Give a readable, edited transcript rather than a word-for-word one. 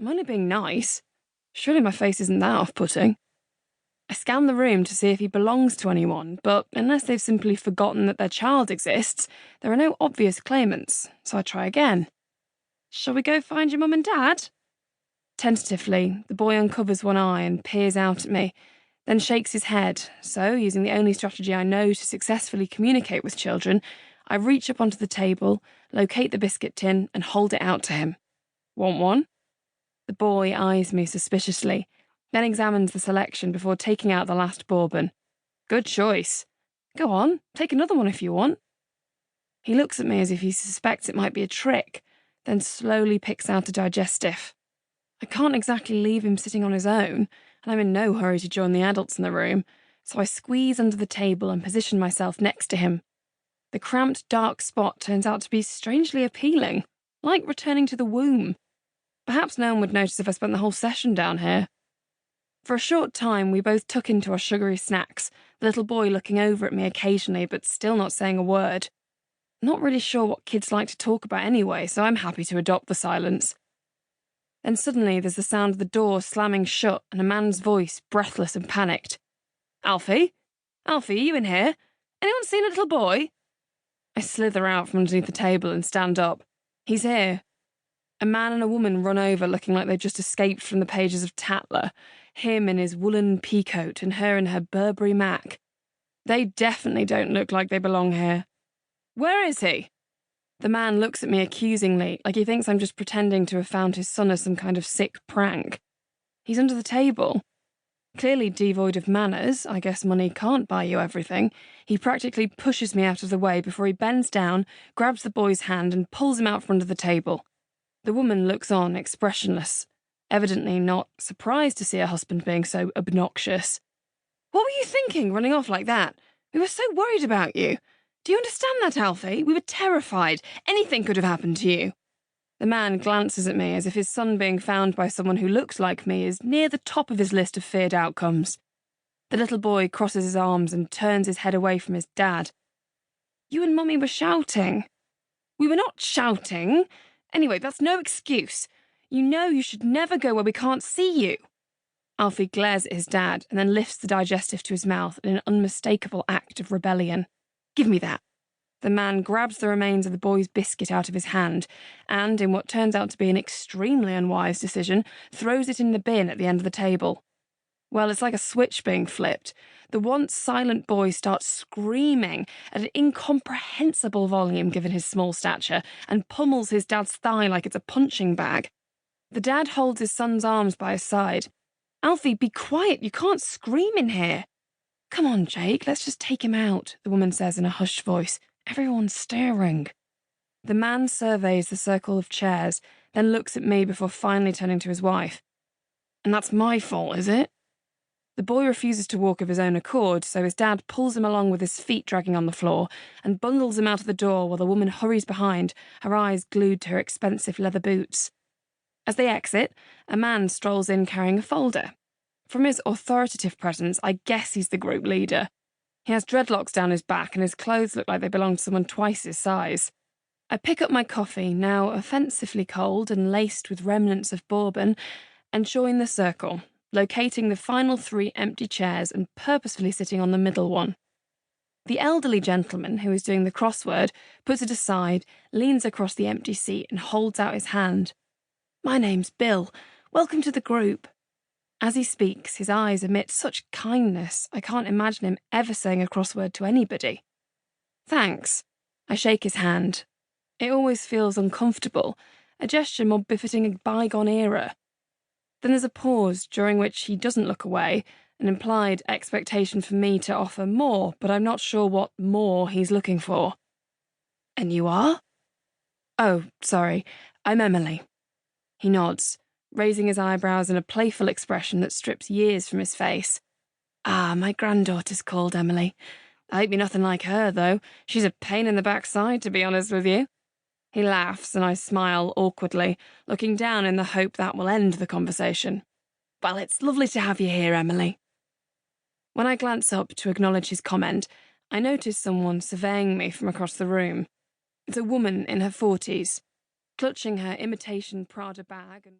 I'm only being nice. Surely my face isn't that off-putting. I scan the room to see if he belongs to anyone, but unless they've simply forgotten that their child exists, there are no obvious claimants, so I try again. Shall we go find your mum and dad? Tentatively, the boy uncovers one eye and peers out at me, then shakes his head, so, using the only strategy I know to successfully communicate with children, I reach up onto the table, locate the biscuit tin, and hold it out to him. Want one? The boy eyes me suspiciously, then examines the selection before taking out the last bourbon. Good choice. Go on, take another one if you want. He looks at me as if he suspects it might be a trick, then slowly picks out a digestive. I can't exactly leave him sitting on his own, and I'm in no hurry to join the adults in the room, so I squeeze under the table and position myself next to him. The cramped, dark spot turns out to be strangely appealing, like returning to the womb. Perhaps no one would notice if I spent the whole session down here. For a short time, we both tuck into our sugary snacks, the little boy looking over at me occasionally but still not saying a word. Not really sure what kids like to talk about anyway, so I'm happy to adopt the silence. Then suddenly there's the sound of the door slamming shut and a man's voice, breathless and panicked. Alfie? Alfie, are you in here? Anyone seen a little boy? I slither out from underneath the table and stand up. He's here. A man and a woman run over looking like they've just escaped from the pages of Tatler, him in his woolen peacoat and her in her Burberry Mac. They definitely don't look like they belong here. Where is he? The man looks at me accusingly, like he thinks I'm just pretending to have found his son as some kind of sick prank. He's under the table. Clearly devoid of manners, I guess money can't buy you everything, he practically pushes me out of the way before he bends down, grabs the boy's hand and pulls him out from under the table. The woman looks on, expressionless, evidently not surprised to see her husband being so obnoxious. What were you thinking, running off like that? We were so worried about you. Do you understand that, Alfie? We were terrified. Anything could have happened to you. The man glances at me as if his son being found by someone who looks like me is near the top of his list of feared outcomes. The little boy crosses his arms and turns his head away from his dad. You and Mummy were shouting. We were not shouting. Anyway, that's no excuse. You know you should never go where we can't see you. Alfie glares at his dad and then lifts the digestive to his mouth in an unmistakable act of rebellion. Give me that. The man grabs the remains of the boy's biscuit out of his hand and, in what turns out to be an extremely unwise decision, throws it in the bin at the end of the table. Well, it's like a switch being flipped. The once silent boy starts screaming at an incomprehensible volume given his small stature and pummels his dad's thigh like it's a punching bag. The dad holds his son's arms by his side. Alfie, be quiet, you can't scream in here. Come on, Jake, let's just take him out, the woman says in a hushed voice. Everyone's staring. The man surveys the circle of chairs, then looks at me before finally turning to his wife. And that's my fault, is it? The boy refuses to walk of his own accord, so his dad pulls him along with his feet dragging on the floor and bundles him out of the door while the woman hurries behind, her eyes glued to her expensive leather boots. As they exit, a man strolls in carrying a folder. From his authoritative presence, I guess he's the group leader. He has dreadlocks down his back and his clothes look like they belong to someone twice his size. I pick up my coffee, now offensively cold and laced with remnants of bourbon, and join the circle, locating the final 3 empty chairs and purposefully sitting on the middle one. The elderly gentleman who is doing the crossword puts it aside, leans across the empty seat and holds out his hand. My name's Bill. Welcome to the group. As he speaks, his eyes emit such kindness, I can't imagine him ever saying a crossword to anybody. Thanks. I shake his hand. It always feels uncomfortable, a gesture more befitting a bygone era. Then there's a pause, during which he doesn't look away, an implied expectation for me to offer more, but I'm not sure what more he's looking for. And you are? Oh, sorry, I'm Emily. He nods, raising his eyebrows in a playful expression that strips years from his face. Ah, my granddaughter's called Emily. I hope you're nothing like her, though. She's a pain in the backside, to be honest with you. He laughs and I smile awkwardly, looking down in the hope that will end the conversation. Well, it's lovely to have you here, Emily. When I glance up to acknowledge his comment, I notice someone surveying me from across the room. It's a woman in her 40s, clutching her imitation Prada bag and